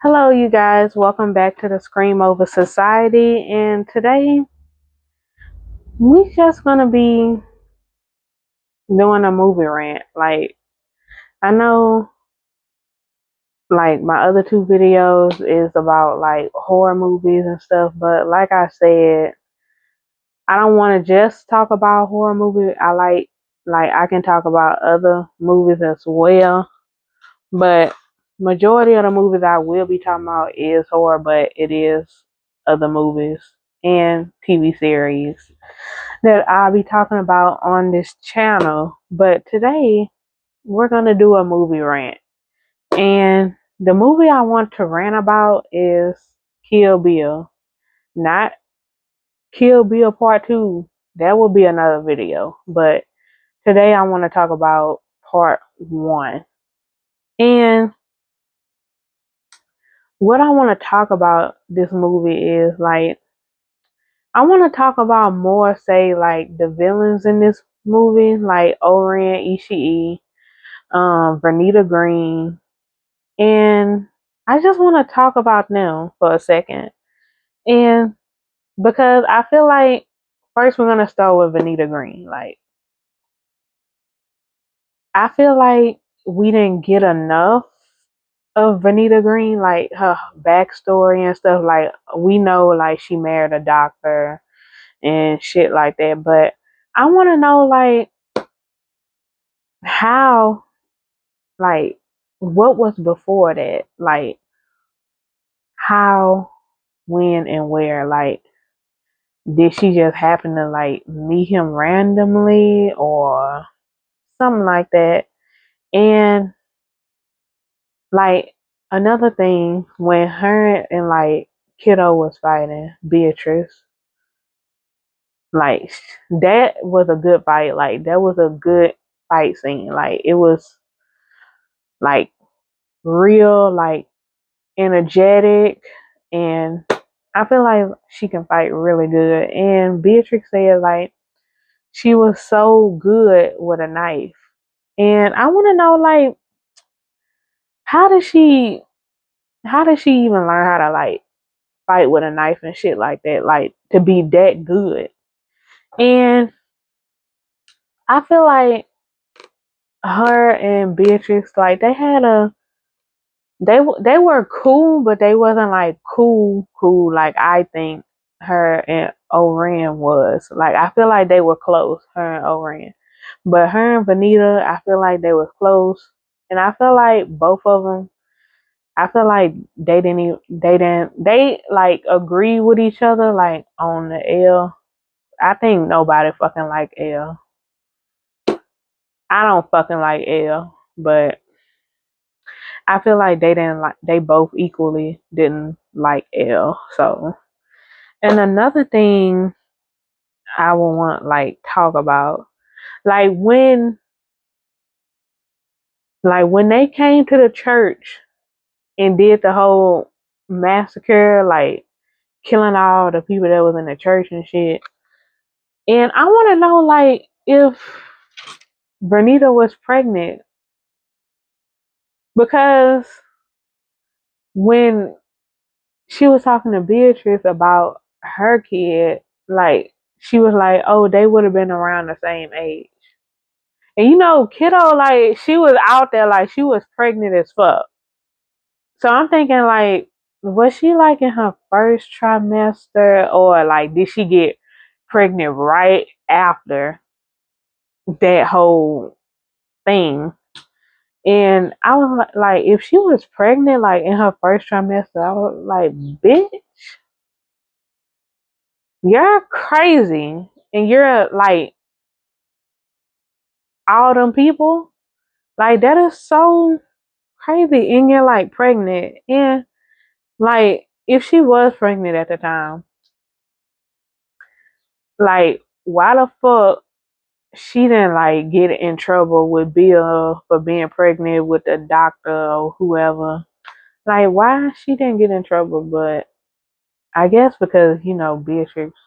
Hello, you guys. Welcome back to the Scream Over Society. And today, we just gonna be doing a movie rant. I know, my other two videos is about horror movies and stuff, but like I said, I don't want to just talk about horror movies. I can talk about other movies as well, but majority of the movies I will be talking about is horror, but it is other movies and TV series that I'll be talking about on this channel. But today we're gonna do a movie rant. And the movie I want to rant about is Kill Bill. Not Kill Bill Part 2. That will be another video. But today I want to talk about Part 1. And what I want to talk about this movie is I want to talk about more say the villains in this movie, like Oren Ishii, Vernita Green, and I just want to talk about them for a second. And because I feel like first we're gonna start with Vernita Green. I feel like we didn't get enough of Vernita Green, like her backstory and stuff. Like we know she married a doctor and shit like that, but I want to know how, like what was before that, how, when, and where. Did she just happen to meet him randomly or something like that? And like another thing, when her and Kiddo was fighting Beatrice, like that was a good fight. Like that was a good fight scene. Like it was like real, energetic, and I feel like she can fight really good. And Beatrix said she was so good with a knife. And I want to know how did she even learn how to fight with a knife and shit like that, to be that good. And I feel like her and Beatrix, they had a they were cool, but they wasn't cool like I think her and Oren was. Like I feel like they were close, her and Oren. But her and Vernita, I feel like they were close. And I feel like both of them, I feel like they agree with each other on the L. I think nobody fucking like L. I don't fucking like L, but I feel like they both equally didn't like L. So, and another thing I would want talk about, like when when they came to the church and did the whole massacre, killing all the people that was in the church and shit. And I want to know if Vernita was pregnant, because when she was talking to Beatrice about her kid, she was like, "Oh, they would have been around the same age." And kiddo, she was out there, she was pregnant as fuck. So I'm thinking, was she in her first trimester, or did she get pregnant right after that whole thing? And I was if she was pregnant in her first trimester, I was like, bitch, you're crazy. And you're all them people. That is so crazy. And you're pregnant. And if she was pregnant at the time, why the fuck she didn't get in trouble with Bill for being pregnant with the doctor or whoever? Why she didn't get in trouble? But I guess because, Beatrix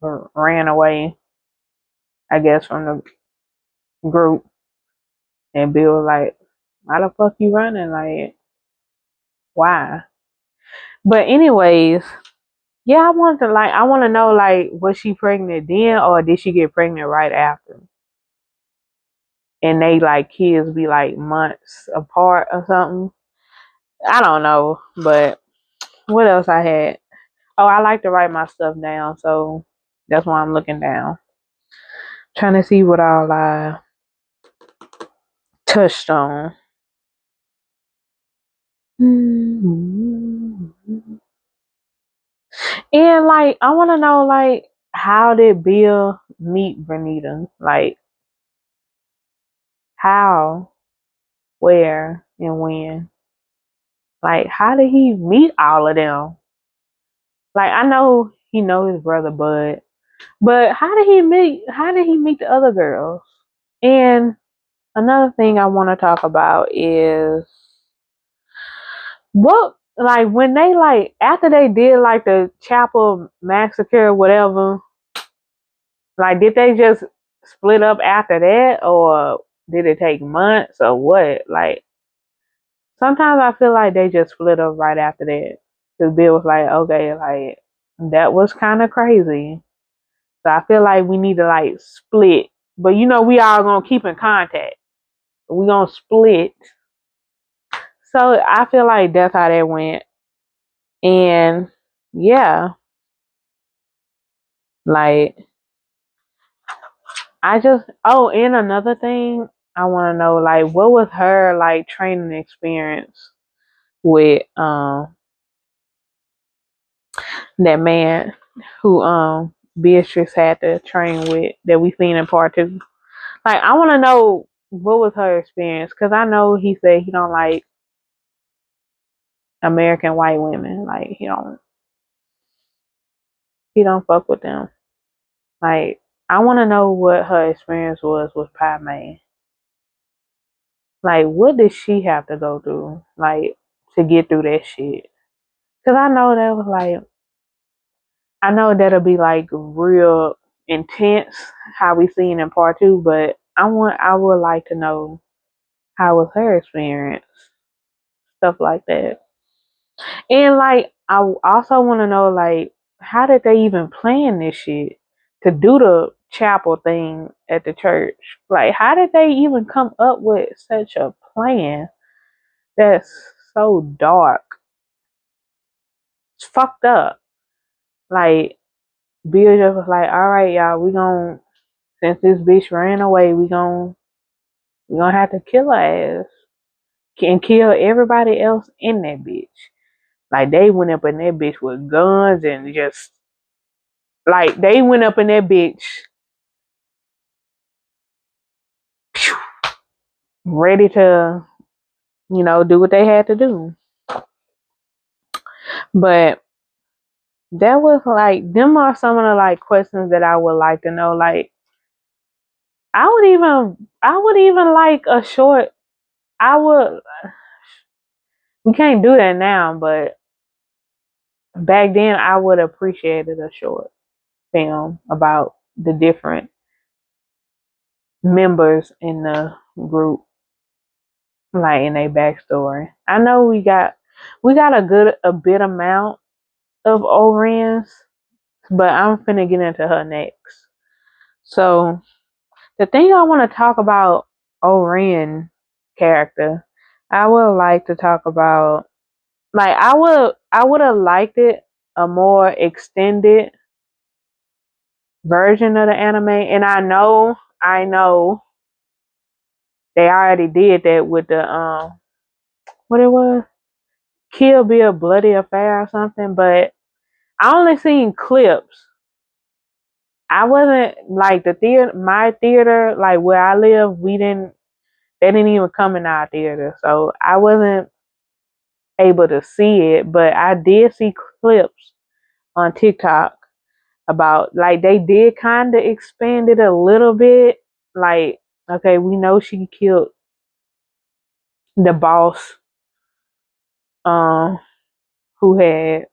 ran away, I guess, from the group. And Bill was like, why the fuck you running? Why? But anyways, yeah, I want to know, like, was she pregnant then or did she get pregnant right after? And they like kids be like months apart or something. I don't know, but what else I had? Oh, I like to write my stuff down, so that's why I'm looking down, trying to see what all I touched on. And like, I want to know, like, how did Bill meet Vernita? Like, how, where, and when? Like, how did he meet all of them? Like, I know he know his brother Bud, but how did he meet? How did he meet the other girls? And another thing I want to talk about is what, like, when they, like, after they did like the chapel massacre or whatever, like, did they just split up after that, or did it take months, or what? Like, sometimes I feel like they just split up right after that. Cause Bill was like, okay, like, that was kind of crazy. So I feel like we need to like split. But we all gonna keep in contact. We gonna split. So I feel like that's how that went. And yeah, like, and another thing I wanna know, like, what was her like training experience with that man who Beatrice had to train with, that we seen in part two. Like, I wanna know what was her experience, because I know he said he don't like American white women. Like, he don't fuck with them. Like, I want to know what her experience was with Padme. Like, what did she have to go through, like, to get through that shit? Cause I know that'll be like real intense, how we seen in part two. But I would like to know how was her experience, stuff like that. And like, I also want to know, like, how did they even plan this shit to do the chapel thing at the church? Like, how did they even come up with such a plan that's so dark? It's fucked up. Like, Bill just was like, all right, y'all, since this bitch ran away, we gonna have to kill her ass and kill everybody else in that bitch. Like, they went up in that bitch with guns and just, like, they went up in that bitch ready to, do what they had to do. But that was like, them are some of the like questions that I would like to know. Like, I would even like a short. I would. We can't do that now, but back then I would have appreciated a short film about the different members in the group, like, in their backstory. I know we got a bit amount of orens, but I'm finna get into her next. So the thing I want to talk about Oren character, I would like to talk about, like, I would have liked it a more extended version of the anime, and I know they already did that with the what it was, Kill Bill Bloody Affair or something, but I only seen clips. I wasn't like my theater, like where I live, they didn't even come in our theater. So I wasn't able to see it, but I did see clips on TikTok about, like, they did kind of expand it a little bit. Like, okay, we know she killed the boss, um, who had,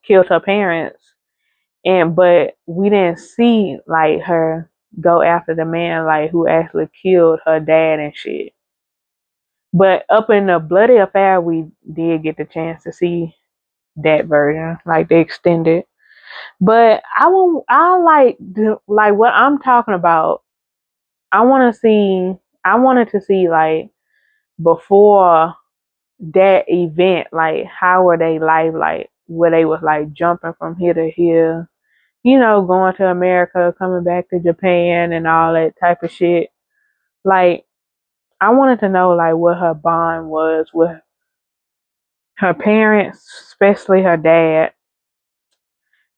killed her parents. But we didn't see like her go after the man, like, who actually killed her dad and shit. But up in the Bloody Affair, we did get the chance to see that version, like the extended. But like what I'm talking about. I want to see. I wanted to see like before that event, like how were they live, like where they was like jumping from here to here, going to America, coming back to Japan, and all that type of shit. Like I wanted to know like what her bond was with her parents, especially her dad,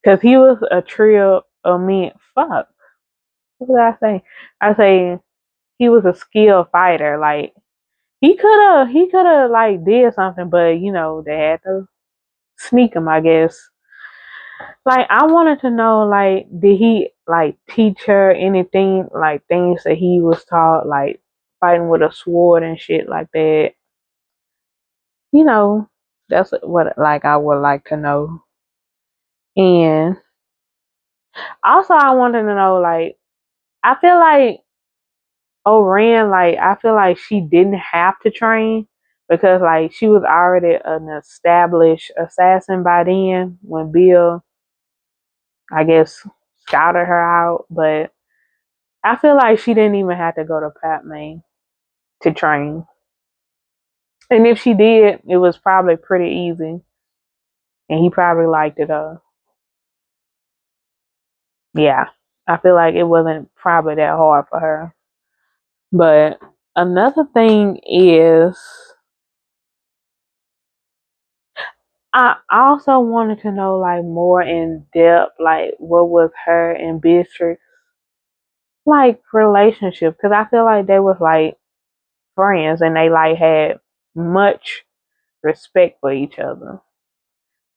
because he was a trio of men. Fuck, what did I say? I say he was a skilled fighter. Like he could have like did something, but they had to sneak him, I guess. Like I wanted to know, like, did he like teach her anything, like things that he was taught, like fighting with a sword and shit like that? You know, that's what like I would like to know. And also I wanted to know, like, I feel like Oren, like I feel like she didn't have to train because like she was already an established assassin by then when Bill, I guess, scouted her out, but I feel like she didn't even have to go to Padme to train. And if she did, it was probably pretty easy. And he probably liked it. Yeah. I feel like it wasn't probably that hard for her. But another thing is, I also wanted to know like more in depth, like what was her and Beatrix like relationship? Because I feel like they was like friends and they like had much respect for each other.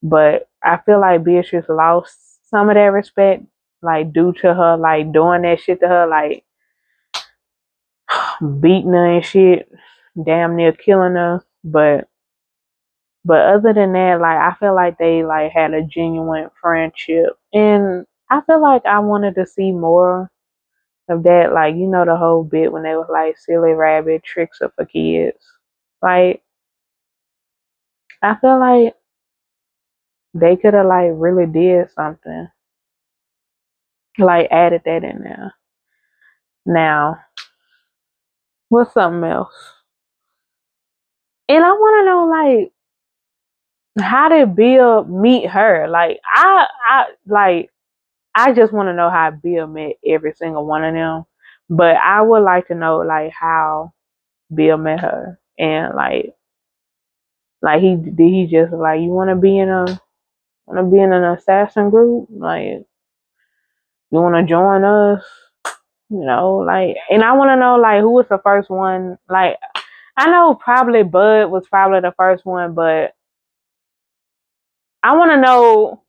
But I feel like Beatrice lost some of that respect, like due to her like doing that shit to her, like beating her and shit, damn near killing her. But other than that, like I feel like they like had a genuine friendship, and I feel like I wanted to see more of that. Like the whole bit when they was like silly rabbit tricks are for kids. Like I feel like they could have like really did something, like added that in there. Now, what's something else? And I want to know, like, how did Bill meet her? Like, I just want to know how Bill met every single one of them. But I would like to know, like, how Bill met her, and like he just like you want to be in an assassin group, like you want to join us, like, and I want to know like who was the first one, like. I know probably Bud was probably the first one, but I want to know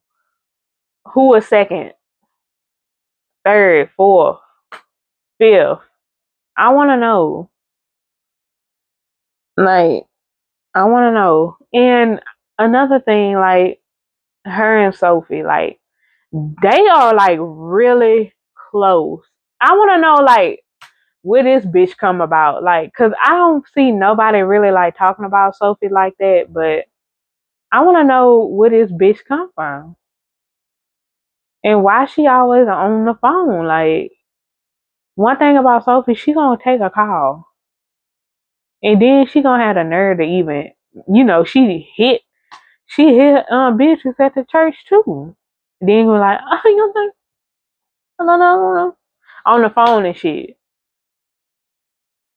who was second, third, fourth, fifth. I want to know. Like, I want to know. And another thing, like, her and Sophie, like, they are, like, really close. I want to know, like, where this bitch come about. Like, because I don't see nobody really, like, talking about Sophie like that, but I want to know where this bitch come from. And why she always on the phone? Like, one thing about Sophie, she gonna take a call. And then she gonna have the nerve to even, she hit bitches at the church too. Then we're like, oh, you know, no, no, no, no, on the phone and shit.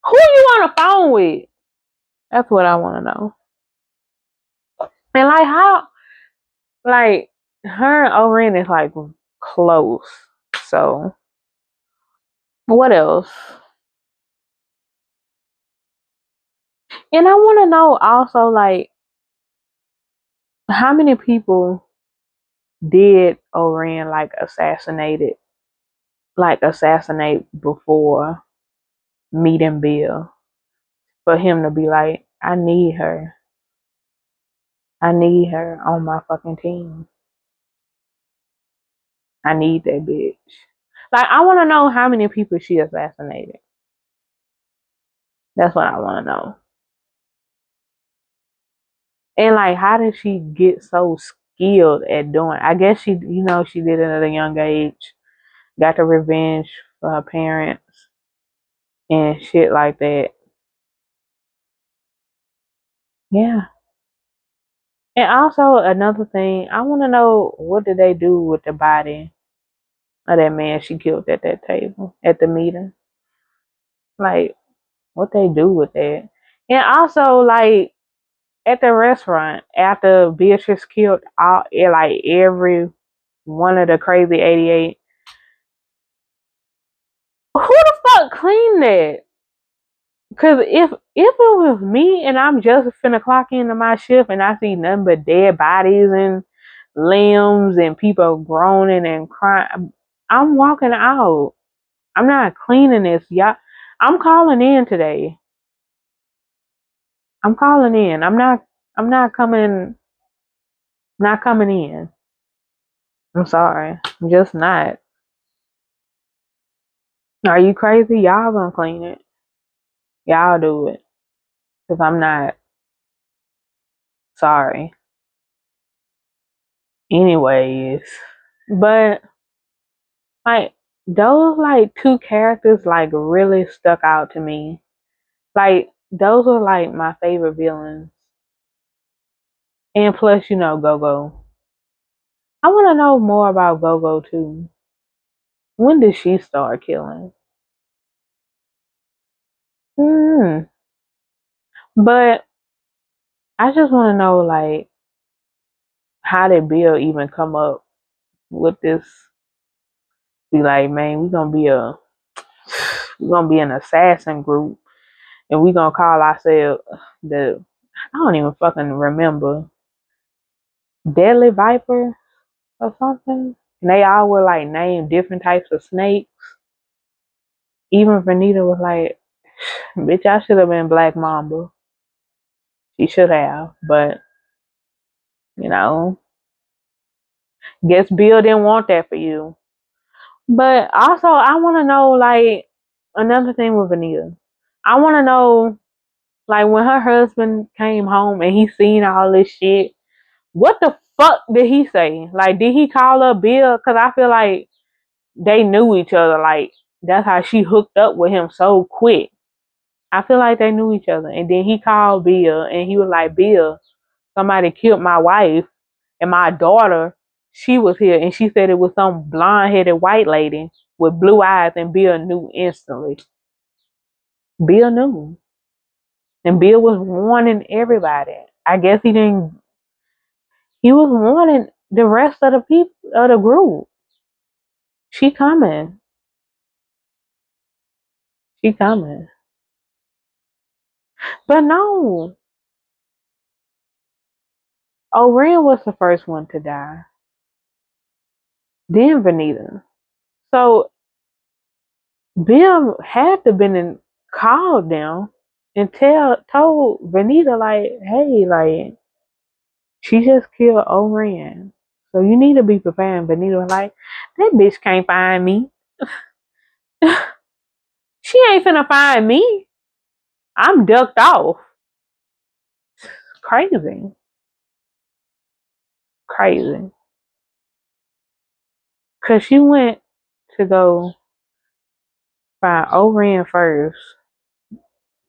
Who you on the phone with? That's what I want to know. And like how, like her and Oren is like close. So what else? And I want to know also like how many people did Oren assassinate before meeting Bill, for him to be like, I need her. I need her on my fucking team. I need that bitch. Like, I want to know how many people she assassinated. That's what I want to know. And like, how did she get so? skilled at doing. I guess she did it at a young age. Got the revenge for her parents and shit like that. Yeah. And also another thing, I want to know, what did they do with the body of that man she killed at that table at the meeting? Like, what they do with that? And also, like, at the restaurant after Beatrice killed like every one of the crazy 88. Who the fuck cleaned that? Cause if it was me and I'm just finna clock into my shift and I see nothing but dead bodies and limbs and people groaning and crying, I'm walking out. I'm not cleaning this, y'all. I'm calling in today. I'm calling in. I'm not coming. Not coming in. I'm sorry. I'm just not. Are you crazy? Y'all gonna clean it. Y'all do it. Cause I'm not. Sorry. Anyways. But like those like two characters like really stuck out to me. Like those were like my favorite villains. And plus, Go-Go. I wanna know more about Go-Go too. When did she start killing? Hmm. But I just wanna know like how did Bill even come up with this? Be like, man, we're gonna be an assassin group and we're gonna call ourselves the I don't even fucking remember. Deadly Viper or something. And they all were like named different types of snakes. Even Vernita was like, bitch, I should have been Black Mamba. She should have, but you know, guess Bill didn't want that for you. But also, I want to know like another thing with Vernita. I want to know like when her husband came home and he seen all this shit. What the fuck did he say? Like, did he call up Bill? Because I feel like they knew each other. Like, that's how she hooked up with him so quick. I feel like they knew each other. And then he called Bill and he was like, Bill, somebody killed my wife and my daughter. She was here and she said it was some blonde headed white lady with blue eyes, and Bill knew instantly. Bill knew. And Bill was warning everybody. I guess he was warning the rest of the people of the group. She coming. She coming. But no. Oren was the first one to die. Then Vernita. So Bill had to been called them and told Vernita like, hey, like she just killed Oren. So you need to be prepared. Vernita was like, that bitch can't find me. She ain't finna find me. I'm ducked off. Crazy. Crazy. Cause she went to go find Oren first.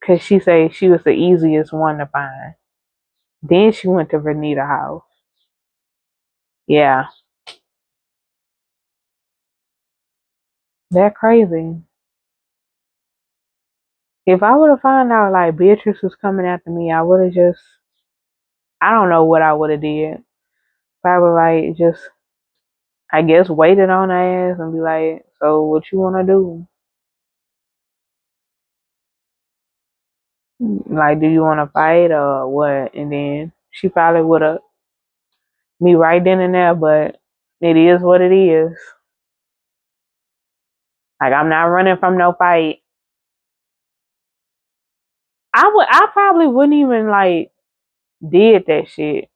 Cause she said she was the easiest one to find. Then she went to Vernita's house. Yeah, that crazy. If I would have found out like Beatrice was coming after me, I would have just I don't know what I would have did. Probably like just I guess waited on her ass and be like, so what you wanna do? Like, do you wanna fight or what? And then she probably would have me right then and there, but it is what it is. Like I'm not running from no fight. I probably wouldn't even like did that shit.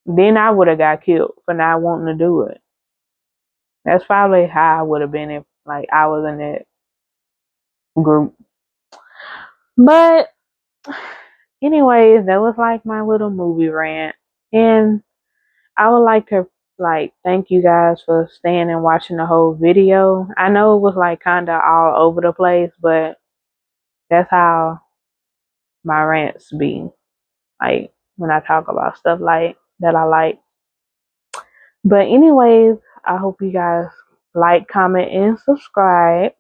Then I would have got killed for not wanting to do it. That's probably how I would have been if like I was in that group. But anyways, that was like my little movie rant. And I would like to like thank you guys for staying and watching the whole video. I know it was like kind of all over the place, but that's how my rants be. Like when I talk about stuff like that I like. But anyways, I hope you guys like, comment, and subscribe.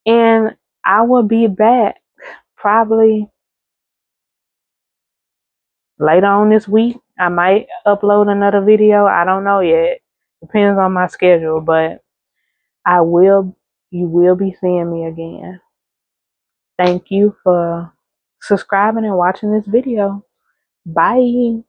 And I will be back probably later on this week. I might upload another video. I don't know yet. Depends on my schedule, but you will be seeing me again. Thank you for subscribing and watching this video. Bye.